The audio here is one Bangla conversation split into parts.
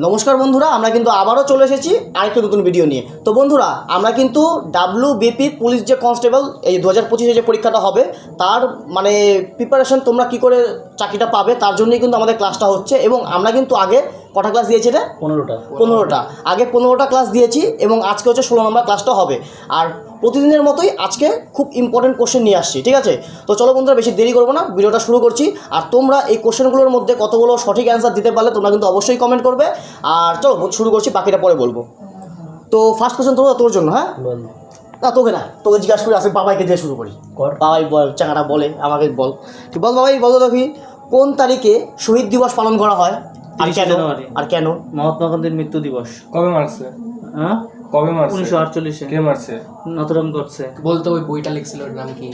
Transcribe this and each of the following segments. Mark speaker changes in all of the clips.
Speaker 1: নমস্কার বন্ধুরা, আমরা কিন্তু আবারও চলে এসেছি আরেকটা নতুন ভিডিও নিয়ে। তো বন্ধুরা, আমরা কিন্তু WBP পুলিশ যে কনস্টেবল এই 2025-এ যে পরীক্ষাটা হবে তার মানে প্রিপারেশন তোমরা কি করে চাকরিটা পাবে তার জন্যই কিন্তু আমাদের ক্লাসটা হচ্ছে। এবং আমরা কিন্তু আগে কটা ক্লাস দিয়েছি রে? 15টা। আগে 15টা ক্লাস দিয়েছি এবং আজকে হচ্ছে 16 নম্বর ক্লাসটা হবে। আর প্রতিদিনের মতোই আজকে খুব ইম্পর্টেন্ট কোশ্চেন নিয়ে আসছি, ঠিক আছে? তো চলো বন্ধুরা, বেশি দেরি করবো না, ভিডিওটা শুরু করছি। আর তোমরা এই কোশ্চেনগুলোর মধ্যে কতগুলো সঠিক অ্যান্সার দিতে পারলে তোমরা কিন্তু অবশ্যই কমেন্ট করবে। আর চলো শুরু করছি, বাকিটা পরে বলবো। তো ফার্স্ট কোশ্চেন তোর জন্য। হ্যাঁ না, তোকে না, তোকে জিজ্ঞাসা করে আসে বাবাইকে দিয়ে শুরু করি। বাবাই বল, চাকাটা বলে আমাকে বল। তুই বল বাবাই, বলো দেখি কোন তারিখে শহীদ দিবস পালন করা হয় আর কেন? আর কেন?
Speaker 2: মহাত্মা গান্ধীর মৃত্যু দিবস।
Speaker 3: কবে মারছে?
Speaker 2: হ্যাঁ,
Speaker 3: কবে মারছে?
Speaker 2: 1948-এ।
Speaker 3: কে মারছে?
Speaker 2: নথুরাম গডসে।
Speaker 4: বলতো ওই বইটা লিখছিল, ওর নাম কি?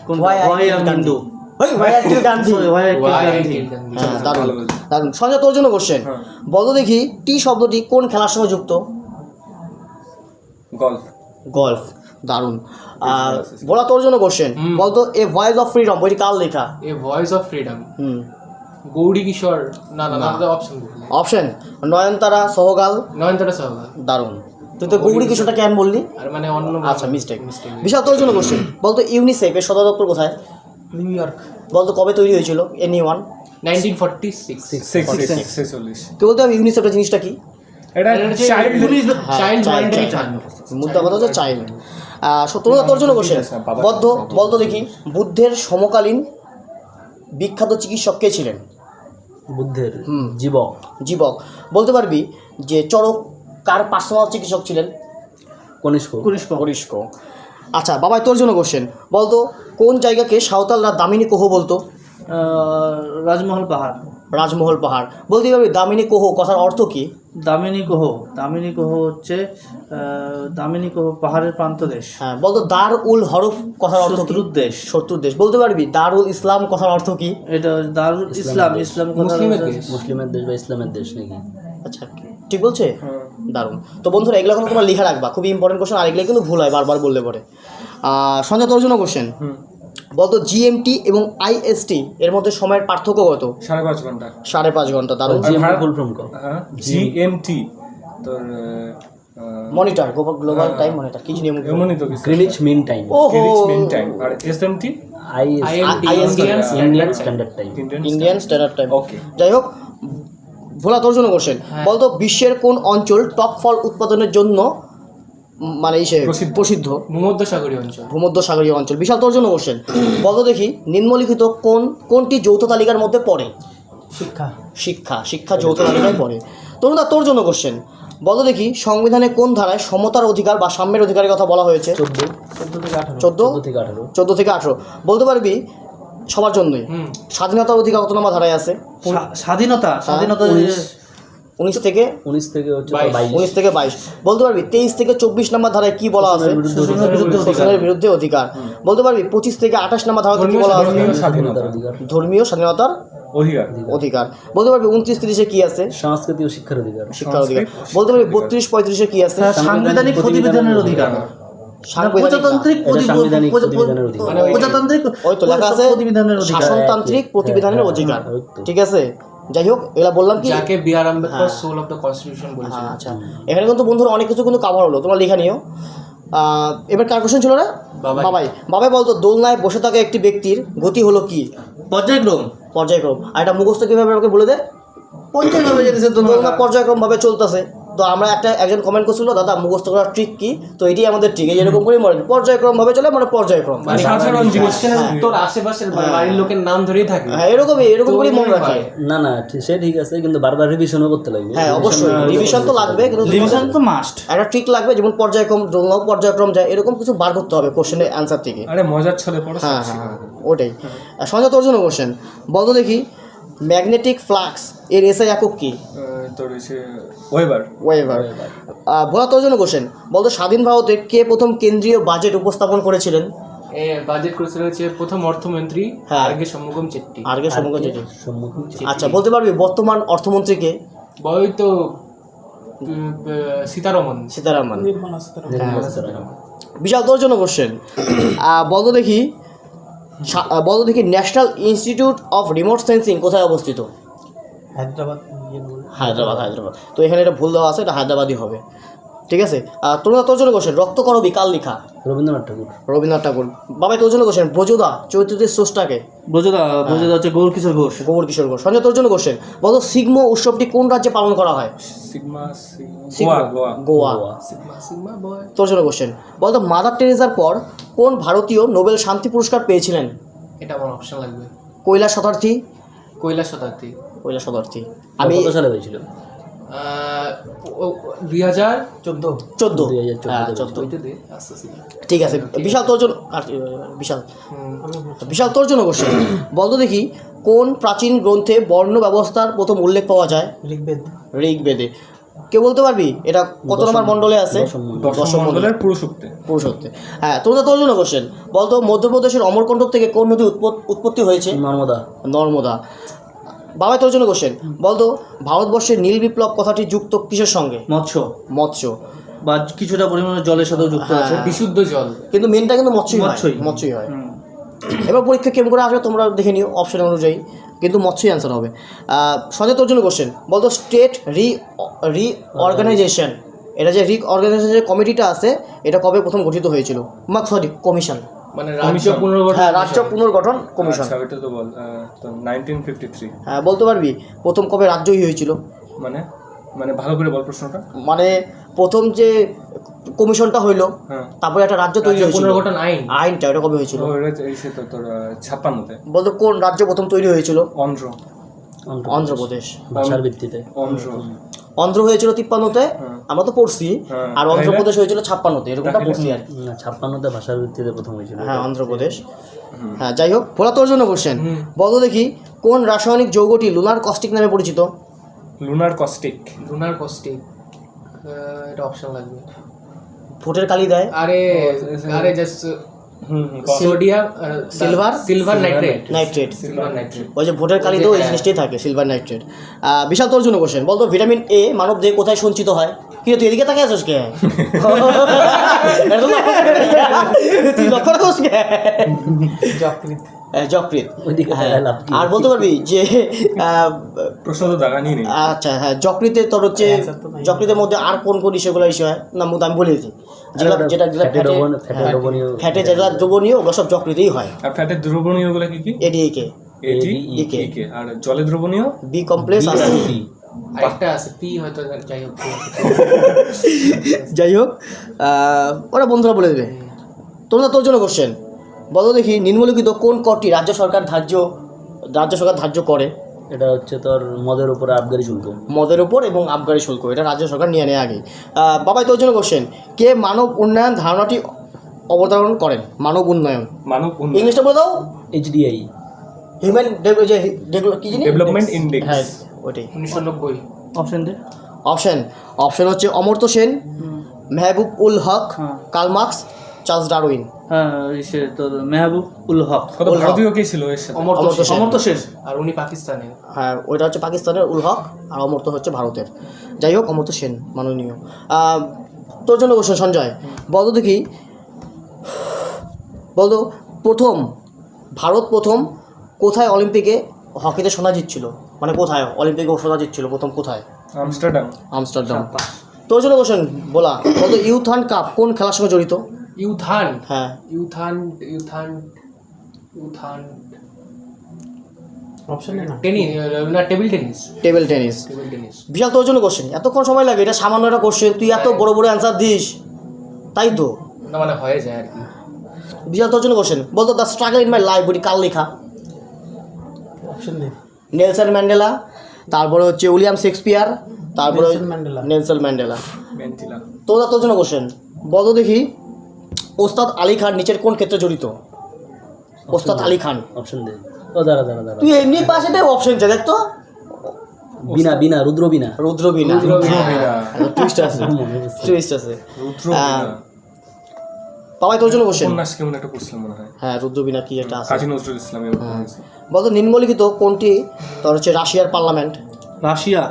Speaker 2: কোন
Speaker 1: Why I
Speaker 2: Why
Speaker 1: Killed
Speaker 2: I'm
Speaker 1: Gandhi?
Speaker 2: Hindu?
Speaker 1: ওই Why I Killed Gandhi?
Speaker 2: Why I Killed
Speaker 4: Why I
Speaker 2: Gandhi?
Speaker 4: Killed Gandhi?
Speaker 1: হ্যাঁ, দারুণ
Speaker 3: ভালো বলছে।
Speaker 1: দারুণ। সঞ্জয়, তোর জন্য কোশ্চেন।
Speaker 3: হ্যাঁ।
Speaker 1: বলো দেখি টি শব্দটি কোন খেলার সঙ্গে যুক্ত?
Speaker 3: গল্ফ।
Speaker 1: গল্ফ, দারুণ। আর বলা তোর জন্য কোশ্চেন। বলতো এ ভয়েস অফ ফ্রিডম বইটি কার লেখা?
Speaker 4: এ ভয়েস অফ ফ্রিডম,
Speaker 1: হুম,
Speaker 4: গৌরী কিশোর। না না না, অপশন বললে।
Speaker 1: অপশন নয়নতারা সহগাল।
Speaker 4: নয়নতারা সহগাল।
Speaker 1: দারুণ। তুই তো গৌরী কিছুটা কেন বললি?
Speaker 4: আর মানে অন্য
Speaker 1: আচ্ছা, মিস্টেক। বিশাল, তোর জন্য কোশ্চেন। বলতো ইউনিসেফ এর সদর দপ্তর কোথায়?
Speaker 4: New York.
Speaker 1: বলতো কবে তৈরি হয়েছিল? এনিওয়ান?
Speaker 4: 1946।
Speaker 3: 46।
Speaker 1: কে বলতে হবে ইউনিসেফের জিনিসটা কি?
Speaker 3: এটা child
Speaker 4: child monetary
Speaker 1: child.
Speaker 4: Fund.
Speaker 1: মুদ্রা কথা হচ্ছে চাইল্ড। তোর জন্য কোশ্চেন। বলতো দেখি বুদ্ধের সমকালীন বিখ্যাত চিকিৎসক কে ছিলেন?
Speaker 2: বুদ্ধের
Speaker 1: হুম।
Speaker 2: জীবক।
Speaker 1: জীবক। বলতে পারবি যে চরক কার পার্সোনাল চিকিৎসক ছিলেন? কনিষ্ক। আচ্ছা বাবাই, তোর জন্য কোশ্চেন। বলতো কোন জায়গাকে সাঁওতালরা দামিনী কোহ বলতো?
Speaker 2: রাজমহল পাহাড়।
Speaker 1: রাজমহল পাহাড়। বলতে পারবি দামিনী কোহ কথার অর্থ কি?
Speaker 2: দামিনী কোহ হচ্ছে দামিনী কোহ পাহাড়ের প্রান্তদেশ।
Speaker 1: হ্যাঁ, বলতো দার উল হরফ কথার অর্থ কি?
Speaker 2: শত্রুর দেশ।
Speaker 1: শত্রুর দেশ। বলতে পারবি দারুল ইসলাম কথার অর্থ কি?
Speaker 2: এটা দারুল ইসলাম কথার
Speaker 4: মুসলিমের দেশ।
Speaker 5: মুসলিমের দেশ বা ইসলামের দেশ নাকি?
Speaker 1: আচ্ছা, ঠিক বলছে? দারুণ। তো বন্ধুরা, এগুলো কিন্তু তোমরা লিখে রাখবা, খুবই ইম্পর্টেন্ট কোশ্চেন। আর এগুলো কিন্তু ভুল হয় বারবার বললে পরে। সঞ্জয়, তোর জন্য কোশ্চেন। বলতো জিএমটি এবং আইএসটি এর মধ্যে সময়ের পার্থক্য কত?
Speaker 3: 5.5 ঘন্টা।
Speaker 1: 5.5 ঘন্টা। দারুণ।
Speaker 5: ফুল ফর্ম কর।
Speaker 3: জিএমটি তোর
Speaker 1: মনিটর, গ্লোবাল টাইম মনিটর, কি নিয়ম?
Speaker 3: এমনই তো কিছু।
Speaker 5: Greenwich mean time.
Speaker 1: ওহো,
Speaker 3: মিন টাইম। আর SMT
Speaker 5: Indian standard time.
Speaker 1: Indian standard time.
Speaker 3: Okay.
Speaker 1: যাই হোক, ভোলা তোর জন্য কোশ্চেন। বলতো বিশ্বের কোন অঞ্চল টক ফল উৎপাদনের জন্য মানে প্রসিদ্ধ?
Speaker 4: ভূমধ্যসাগরীয় অঞ্চল।
Speaker 1: ভূমধ্যসাগরীয় অঞ্চল। বিশাল, তোর জন্য কোশ্চেন। বলতো দেখি নিম্নলিখিত কোনটি যৌথ তালিকার মধ্যে পড়ে? শিক্ষা যৌথ তালিকায় পড়ে। তরুণদা, তোর জন্য কোশ্চেন। বলতো দেখি সংবিধানে কোন ধারায় সমতার অধিকার বা সাম্যের অধিকারের কথা বলা হয়েছে? 14 থেকে 18। বলতে পারবি সবার জন্যই স্বাধীনতার অধিকার কত নম্বর ধারায় আছে?
Speaker 2: স্বাধীনতা
Speaker 1: 19 থেকে 22। বলতে পারবি 23 থেকে 24 নম্বর ধারায় কি বলা আছে? শোষণের বিরুদ্ধে অধিকার। বলতে পারবি 25 থেকে 28 নম্বর ধারাতে কি বলা আছে? ধর্মীয় স্বাধীনতার অধিকার। বলতে পারবি 29-30-এ কি আছে?
Speaker 5: সংস্কৃতি ও শিক্ষার অধিকার।
Speaker 1: বলতে পারবি 32-35-এ কি আছে?
Speaker 2: সাংবিধানিক প্রতিবেদনের অধিকার। প্রজাতান্ত্রিক
Speaker 1: ওই তো লেখা আছে শাসনতান্ত্রিক প্রতিবিধানের অধিকার। ঠিক আছে, যাই হোক, এগুলা বললাম কি
Speaker 4: যাকে B R. Ambedkar soul of the constitution বলেছেন।
Speaker 1: আচ্ছা, এখানে কিন্তু বন্ধুরা অনেক কিছু কিন্তু কাভার হলো, তোমরা লেখা নিও। এবার কার কোশ্চেন ছিল না? বাবাই বলতো দোলনায় বসে থাকা একটি ব্যক্তির গতি হলো কি? পর্যায়ক্রম। আর এটা মুখস্থ কিভাবে আমাকে বলে দে? পর্যায়ক্রমে যেতেছে তো, দোলনা পর্যায়ক্রম ভাবে চলতেছে। তো আমরা একজন কমেন্ট করছিল, দাদা মুখস্থ করার ট্রিক কি? তো এটাই আমাদের ট্রিক। এরকম করে মনে পর্যায়ক্রম ভাবে চলে, মানে পর্যায়ক্রম
Speaker 4: সাধারণ জিনিস তোর আশেপাশের বাড়ির লোকের নাম ধরেই থাকে।
Speaker 1: হ্যাঁ, এরকম করে মনে রাখে।
Speaker 5: না সে ঠিক আছে, কিন্তু বারবার রিভিশনও করতে লাগবে।
Speaker 1: হ্যাঁ, অবশ্যই রিভিশন তো লাগবে, কিন্তু
Speaker 2: রিভিশন তো মাস্ট।
Speaker 1: একটা ট্রিক লাগবে, যেমন পর্যায়ক্রম, দোলনাও পর্যায়ক্রম যায়, এরকম কিছু বার করতে হবে কোশ্চেনের অ্যান্সার থেকে।
Speaker 3: আরে মজার ছলে পড়ো।
Speaker 1: হ্যাঁ, ওটাই। সঞ্জয়, তোর জন্য কোশ্চেন। বলতো দেখি ম্যাগনেটিক ফ্লাক্স এর এসআই একক কি?
Speaker 3: তোর ওয়েবার।
Speaker 1: ভোলা, তোর জন্য কোশ্চেন। বলতো স্বাধীন ভারতে কে প্রথম কেন্দ্রীয় বাজেট উপস্থাপন করেছিলেন?
Speaker 4: বাজেট করেছিল হচ্ছে প্রথম অর্থমন্ত্রী আরকে ষণ্মুগম চেট্টি। আচ্ছা, বলতে পারবি বর্তমান অর্থমন্ত্রীকে? ওই তো সীতারামন।
Speaker 1: বিশাল, তোর জন্য কোশ্চেন। বলতো দেখি national institute of remote sensing কোথায় অবস্থিত?
Speaker 2: হায়দ্রাবাদ।
Speaker 1: হায়দ্রাবাদ। তো এখানে এটা ভুল দেওয়া আছে, এটা হায়দ্রাবাদই হবে। ঠিক আছে, তোর জন্য কোশ্চেন, রক্তকরবী কার লেখা? রবীন্দ্রনাথ ঠাকুর। বাবাই তোর জন্য কোশ্চেন, ব্রজদা চরিত্রটির স্রষ্টাকে?
Speaker 2: ব্রজদা হচ্ছে গৌর কিশোর ঘোষ।
Speaker 1: সঞ্জয় তোর জন্য কোশ্চেন, বলো সিগমো উৎসবটি কোন রাজ্যে পালন করা হয়? গোয়া।
Speaker 4: সিগমা বয়।
Speaker 1: তোর জন্য কোশ্চেন, বলতো মাদার টেরেসার পর কোন ভারতীয় নোবেল শান্তি পুরস্কার পেয়েছিলেন?
Speaker 4: এটা আমার অপশন লাগবে।
Speaker 1: কৈলাস শতার্থী।
Speaker 5: আমি কত সালে হয়েছিল?
Speaker 4: 2014।
Speaker 1: ঠিক আছে, বিশাল তোর জন্য তোর জন্য কোশ্চেন, বলতো দেখি কোন প্রাচীন গ্রন্থে বর্ণ ব্যবস্থার প্রথম উল্লেখ পাওয়া যায়? ঋগ্বেদে। কেউ বলতে পারবি এটা কত নম্বর মণ্ডলে আছে?
Speaker 3: দশম মণ্ডলের
Speaker 1: পুরুষোক্তে। হ্যাঁ, তোর জন্য কোশ্চেন, বলতো মধ্যপ্রদেশের অমরকণ্টক থেকে কোন নদী উৎপত্তি হয়েছে? নর্মদা। বাবা তোর জন্য কোশ্চেন, বলতো ভারতবর্ষের নীল বিপ্লব কথাটি যুক্ত কিসের সঙ্গে? মৎস্য
Speaker 2: বা কিছুটা পরিমাণে জলের সাথেও যুক্ত আছে।
Speaker 4: বিশুদ্ধ জল,
Speaker 1: কিন্তু মেনটা কিন্তু মৎস্যই হয়। এবার পরীক্ষা কেমন করে আসবে তোমরা দেখে নিও অপশন অনুযায়ী, কিন্তু মৎস্যই অ্যান্সার হবে। সঞ্জয় তোর জন্য কোশ্চেন, বলতো স্টেট রিঅর্গানাইজেশন, এটা যে রিঅর্গানাইজেশন যে কমিটিটা আছে এটা কবে প্রথম গঠিত হয়েছিল? কমিশন,
Speaker 4: মানে রাজ্য পুনর্গঠন।
Speaker 1: হ্যাঁ, রাজ্য পুনর্গঠন কমিশন।
Speaker 3: আচ্ছা, ওটা তো বল, তো 1953।
Speaker 1: হ্যাঁ, বলতে পারবি প্রথম কবে রাজ্যই হয়েছিল?
Speaker 3: মানে ভালো করে বল প্রশ্নটা।
Speaker 1: মানে প্রথম যে কমিশনটা হইলো, তারপরে একটা রাজ্য তৈরি হয়েছিল,
Speaker 4: পুনর্গঠন
Speaker 1: আইনটা ওটা কবে হয়েছিল?
Speaker 3: তোর 56-তে।
Speaker 1: বলতো কোন রাজ্য প্রথম তৈরি হয়েছিল? অন্ধ্রপ্রদেশ।
Speaker 5: ভাষার ভিত্তিতে
Speaker 1: অন্ধ্র হয়েছিল 53-তে, আমরা তো পড়ছি, আর অন্ধ্রপ্রদেশ হয়েছিল 56-তে, এরকমটা পড়ছি আর কি।
Speaker 5: 56-তে ভাষার ভিত্তিতে প্রথম হয়েছিল।
Speaker 1: হ্যাঁ, অন্ধ্রপ্রদেশ। হ্যাঁ, যাই হোক, ভোলা তোর জন্য কোশ্চেন, বলো দেখি কোন রাসায়নিক যৌগটি লুনার কস্টিক নামে পরিচিত?
Speaker 3: Lunar caustic.
Speaker 4: এটা অপশন লাগবে।
Speaker 1: ভোটের কালি দেয়।
Speaker 4: আরে জাস্ট সোডিয়াম সিলভার নাইট্রেট।
Speaker 1: ওই যে ভোটের কালিতেও এই জিনিসটাই থাকে, সিলভার নাইট্রেট। বিশাল তোর জন্য কোশ্চেন, বলতো ভিটামিন এ মানব দেহে কোথায় সঞ্চিত হয়? কি তুই এদিকে তাকে আছিস কে? তুই লক্ষ্য রাখোস কে? যকৃৎ। আর বলতে পারবি যে
Speaker 3: প্রশ্ন তো দাগা নিয়ে নেই।
Speaker 1: আচ্ছা, হ্যাঁ, যকৃতে তোর হচ্ছে যকৃতের মধ্যে আর কোন ইস্যুগুলো ইস্যু হয় না? আমি বলে দিই, যেটা ফ্যাটে যেটা দ্রবণীয় ওগুলো সব যকৃতেই হয়।
Speaker 3: আর ফ্যাটের দ্রবণীয়গুলো কি?
Speaker 1: এডিএকে।
Speaker 3: আর জলে দ্রবণীয়
Speaker 1: বি কমপ্লেক্স আছে,
Speaker 4: আরেকটা আছে পি হয়তো।
Speaker 1: যাই হোক, ওরা বন্ধুরা বলে দেবে। তোর জন্য কোশ্চেন, বলো দেখি নিম্নলিখিত কোন করটি রাজ্য সরকার ধার্য করে?
Speaker 5: এটা হচ্ছে তোর মদের উপর আবগারি শুল্ক।
Speaker 1: মদের উপর এবং আবগারি শুল্ক, এটা রাজ্য সরকার নিয়ে নেয় আগে। বাবাই তোর জন্য কোশ্চেন, কে মানব উন্নয়ন ধারণাটি অবতারণ করেন? মানব উন্নয়ন ইংলিশটা বলে দাও।
Speaker 5: HDI,
Speaker 1: human
Speaker 3: development index.
Speaker 1: হ্যাঁ, ওইটাই।
Speaker 4: 1990।
Speaker 1: অপশন হচ্ছে Amartya Sen, Mehboob ul Haq, Karl Marx, Charles Darwin.
Speaker 2: হ্যাঁ, তোর মেহবুব উল হক।
Speaker 3: ভারতীয় কে ছিল এর সাথে?
Speaker 1: অমর্ত্য সেন।
Speaker 4: আর উনি পাকিস্তানের।
Speaker 1: হ্যাঁ, ওইটা হচ্ছে পাকিস্তানের উল হক, আর অমর্ত্য হচ্ছে ভারতের। যাই হোক, অমর্ত্য সেন মাননীয়। তোর জন্য কোশ্চেন সঞ্জয়, বলতো দেখি, ভারত প্রথম কোথায় অলিম্পিকে হকিতে সোনা জিতছিল? মানে কোথায় অলিম্পিকে সোনা জিতছিল প্রথম? কোথায়? আমস্টারডাম। তোর জন্য কোশ্চেন, বলতো ইউথান কাপ কোন খেলার সঙ্গে জড়িত? হ্যাঁ, টেবিল টেনিস। বিশাল তোর জন্য কোশ্চেন, এতক্ষণ সময় লাগে? এটা সামান্য একটা কোশ্চেন, তুই এত বড় বড় অ্যান্সার দিস, তাই তো
Speaker 4: মানে হয়ে যায় আর কি।
Speaker 1: বিশাল তোর জন্য কোশ্চেন, বলতো the struggle in my life বইটি কার লেখা? নেলসন ম্যান্ডেলা, তারপরে হচ্ছে উইলিয়াম শেক্সপিয়ার, তারপরে নেলসন ম্যান্ডেলা। তোর জন্য কোশ্চেন, বলতো দেখি ওস্তাদ আলী খান নিচের কোন ক্ষেত্রে জড়িত? ওস্তাদ আলী খান।
Speaker 5: অপশন দে। ও দাঁড়া।
Speaker 1: তুই এমনি পাশে দেখ অপশন চা, দেখ তো।
Speaker 5: রুদ্রবীণা।
Speaker 1: টুইস্ট আছে। বাবাই তোর জন্য কোশ্চেন,
Speaker 3: কেমন একটা কোশ্চেন মনে হয়।
Speaker 1: হ্যাঁ, রুদ্রবীণা কি একটা আছে।
Speaker 3: কাজী নজরুল ইসলামের।
Speaker 1: বলতো নিম্নলিখিত কোনটি তোর হচ্ছে রাশিয়ার পার্লামেন্ট?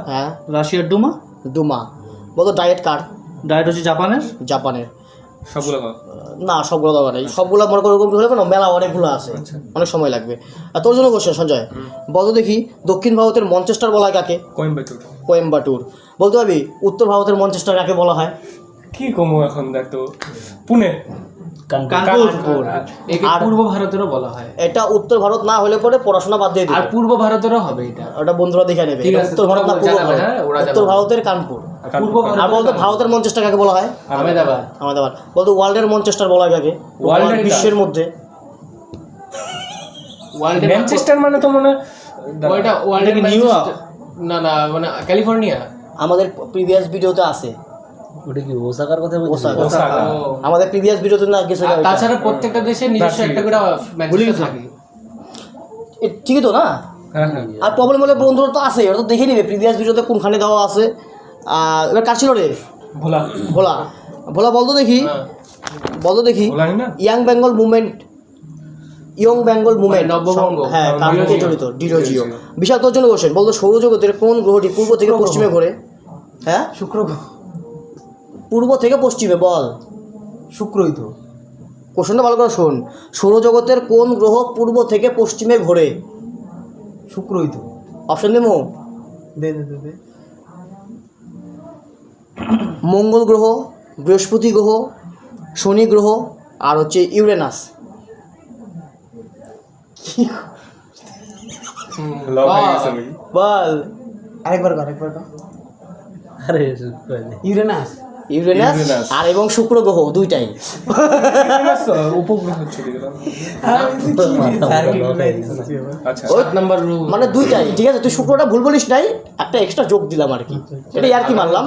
Speaker 2: হ্যাঁ, রাশিয়ার ডুমা। বলতো ডায়েট কার? ডায়েট হচ্ছে জাপানের।
Speaker 3: সবগুলো
Speaker 1: না, সবগুলো দরকার নেই, সবগুলো মনে করো এরকম হলে না, মেলা অনেকগুলো আছে, অনেক সময় লাগবে। আর তোর জন্য কোশ্চেন সঞ্জয়, বলতো দেখি দক্ষিণ ভারতের মঞ্চেস্টার বলা হয় কাকে?
Speaker 3: কোয়েম্বাটোর।
Speaker 1: কোয়েম্বাটুর। বলতে পারবি উত্তর ভারতের ম্যানচেস্টার কাকে বলা হয়?
Speaker 3: কি কমো এখন দেখ তো, পুনে।
Speaker 2: কানপুর।
Speaker 4: একে
Speaker 1: আর-
Speaker 4: পূর্ব ভারতেরও বলা হয়।
Speaker 1: এটা উত্তর ভারত না হলে পরে পড়াশোনা বাদ দিয়ে
Speaker 4: আর
Speaker 1: দিবে।
Speaker 4: পূর্ব ভারতেরও হবে এটা।
Speaker 1: ওটা বন্ধুরা দেখে নেবে।
Speaker 4: ঠিক
Speaker 1: এটা
Speaker 4: আছে,
Speaker 1: উত্তর ভারত না
Speaker 4: তোমরা
Speaker 1: পূর্ব
Speaker 4: জানাবে,
Speaker 1: ভারত।
Speaker 4: হ্যাঁ, ওরা
Speaker 1: উত্তর
Speaker 4: জানাবে।
Speaker 1: ভারতের কানপুর।
Speaker 4: পূর্ব
Speaker 1: আর বলতো ভারতের ম্যানচেস্টার কাকে বলা হয়?
Speaker 4: আহমেদাবাদ।
Speaker 1: আমাদের বলতো ওয়ার্ল্ডের ম্যানচেস্টার বলা হয় কাকে?
Speaker 3: ওয়ার্ল্ডের
Speaker 1: বিশ্বের মধ্যে।
Speaker 4: ওয়ার্ল্ডের
Speaker 3: ম্যানচেস্টার মানে তো মনে হয়
Speaker 4: ওইটা ওয়ার্ল্ডের
Speaker 2: এটা কি নিউ ইয়র্ক?
Speaker 4: না না, মানে ক্যালিফোর্নিয়া।
Speaker 1: আমাদের প্রিভিয়াস ভিডিওতে আছে
Speaker 5: ওটা কি ওসাকার কথা বলছিস?
Speaker 1: ওসাকা।
Speaker 3: ওসাকা।
Speaker 4: ও।
Speaker 1: আমাদের প্রিভিয়াস ভিডিওতে না গেছে
Speaker 4: আর তাছাড়া প্রত্যেকটা দেশের নিজস্ব একটা করে ম্যানচেস্টার থাকে।
Speaker 1: ঠিকই তো না?
Speaker 3: হ্যাঁ হ্যাঁ
Speaker 1: আর প্রবলেম হলে বন্ধুরা তো আছে, ওরা তো দেখে নিবে প্রিভিয়াস ভিডিওতে কোনখানে দেওয়া আছে। এবার কার ছিল রে?
Speaker 3: ভোলা
Speaker 1: ভোলা। ভোলা বলতো দেখি,
Speaker 4: হ্যাঁ।
Speaker 1: বলতো দেখি।
Speaker 3: ভোলাই না
Speaker 1: young Bengal movement, young Bengal movement,
Speaker 4: Nababanga.
Speaker 1: হ্যাঁ, কার
Speaker 3: ডিরোজিও।
Speaker 1: সাথে জড়িত? ডিরোজিও। বিশাল তোর জন্য কোশ্চেন, বলতো সৌরজগতের কোন গ্রহটি পূর্ব থেকে পশ্চিমে ঘোরে? হ্যাঁ,
Speaker 2: শুক্র
Speaker 1: পূর্ব থেকে পশ্চিমে বল।
Speaker 2: শুক্রই তো।
Speaker 1: কোশ্চেনটা ভালো করে শোন। সৌরজগতের কোন গ্রহ পূর্ব থেকে পশ্চিমে ঘোরে?
Speaker 2: শুক্রই তো।
Speaker 1: অপশন দেবো?
Speaker 2: দে দে দে দে।
Speaker 1: মঙ্গল গ্রহ, বৃহস্পতি গ্রহ, শনি গ্রহ, আর হচ্ছে ইউরেনাস।
Speaker 3: লক হয়ে গেছে নাকি?
Speaker 1: বল।
Speaker 2: আরেকবার কর।
Speaker 5: আরে
Speaker 2: ইউরেনাস।
Speaker 1: Uranus
Speaker 3: Uranus.
Speaker 1: আর এবং শুক্র গ্রহ দুইটাই।
Speaker 3: উপগ্রহ চলে গেলাম। আচ্ছা
Speaker 4: 7 নাম্বার রুল।
Speaker 1: মানে দুইটাই, ঠিক আছে? তুই শুক্রটা ভুল বলিস নাই, একটা এক্সট্রা যোগ দিলাম আর কি। এটা আর কি মানলাম,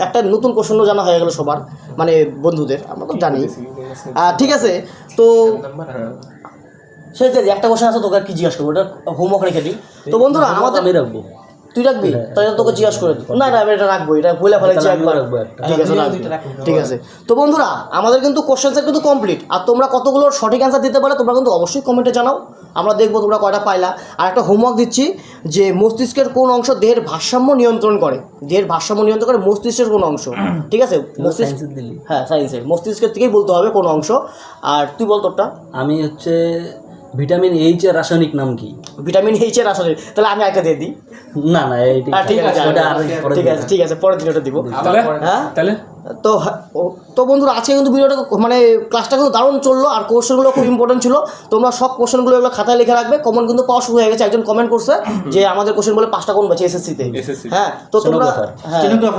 Speaker 1: একটা নতুন কোশ্চেনও জানা হয়ে গেল সবার, মানে বন্ধুদের, আমরা তো জানি। ঠিক আছে, তো
Speaker 3: হ্যাঁ
Speaker 1: শেষ দিদি একটা কোশ্চেন আছে, তোকে আর কি জিজ্ঞাসা করবো, এটা হোমওয়ার্ক রেখে দিই। তো বন্ধুরা আমাদের
Speaker 5: আমি রাখবো।
Speaker 1: তুই রাখবি, তাহলে তোকে জিজ্ঞাসা করে দিই। না না, আমি এটা রাখবো, এটা বলে ফেলেছি
Speaker 5: তাহলে আমিও
Speaker 1: একবার।
Speaker 5: রাখবো একটা।
Speaker 1: ঠিক আছে, রাখবি। ঠিক আছে। তো বন্ধুরা আমাদের কিন্তু কোশ্চেন কিন্তু কমপ্লিট, আর তোমরা কতগুলো সঠিক অ্যান্সার দিতে পারো তোমরা কিন্তু অবশ্যই কমেন্টে জানাও, আমরা দেখবো তোমরা কয়টা পাইলা। আর একটা হোমওয়ার্ক দিচ্ছি, যে মস্তিষ্কের কোন অংশ দেহের ভারসাম্য নিয়ন্ত্রণ করে? দেহের ভারসাম্য নিয়ন্ত্রণ করে মস্তিষ্কের কোন অংশ? ঠিক আছে, মস্তিষ্ক,
Speaker 5: সায়েন্সের দিলি।
Speaker 1: হ্যাঁ সায়েন্সের, মস্তিষ্কের থেকেই বলতে হবে কোন অংশ। আর তুই বল তোরটা।
Speaker 5: আমি হচ্ছে ভিটামিন এইচ এর রাসায়নিক নাম কি?
Speaker 1: ভিটামিন এইচ এর আসলে, তাহলে আমি একটা দিয়ে দিই।
Speaker 5: না না এইটা
Speaker 1: ঠিক আছে,
Speaker 5: ওটা আর পরে
Speaker 1: ঠিক আছে, ঠিক আছে, পরের দিন ওটা দিব।
Speaker 3: তাহলে
Speaker 1: হ্যাঁ,
Speaker 3: তাহলে
Speaker 1: তো তো বন্ধুরা আজকে কিন্তু ভিডিওটা মানে ক্লাসটা কিন্তু দারুণ চললো, আর কোশ্চেনগুলো খুব ইম্পর্টেন্ট ছিল। তোমরা সব কোশ্চেনগুলো এগুলো খাতায় লিখে রাখবে। কমেন্ট কিন্তু পাওয়া শুরু হয়ে গেছে, একজন কমেন্ট করছে যে আমাদের কোশ্চেন বলে 5টা কমন পেয়েছে এসএসসিতে।
Speaker 3: SSC
Speaker 1: হ্যাঁ, তো তোমরা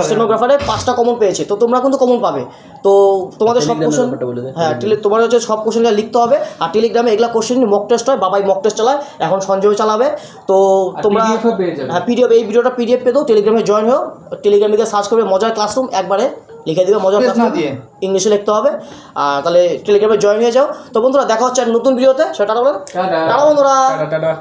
Speaker 1: স্টেনোগ্রাফারে 5টা কমন পেয়েছে, তো তোমরা কিন্তু কমন পাবে। তো তোমাদের সব কোশ্চেন,
Speaker 5: ব্যাপারটা বলে দে।
Speaker 1: হ্যাঁ তোমাদের হচ্ছে সব কোশ্চেনটা লিখতে হবে। আর টেলিগ্রামে এগুলা কোশ্চেন মক টেস্ট হয়, বাবাই মক টেস্ট চালায়, এখন সঞ্জয় চালাবে। তো তোমরা
Speaker 4: PDF ও পেয়ে যাবে।
Speaker 1: হ্যাঁ পিডিএফ, এই ভিডিওটা পিডিএফ পেয়ে দাও, টেলিগ্রামে জয়েন হও। টেলিগ্রামে গিয়ে সার্চ করবে মজার ক্লাসরুম, একবারে লিখে দিবে মজার ক্লাসরুম, ইংলিশে লিখতে হবে। আর তাহলে টেলিগ্রামে জয়েন হয়ে যাও। তো বন্ধুরা দেখা হচ্ছে আর নতুন ভিডিওতে, সেটা বলো
Speaker 4: টাটা।
Speaker 1: টাটা বন্ধুরা।
Speaker 3: Tata tata.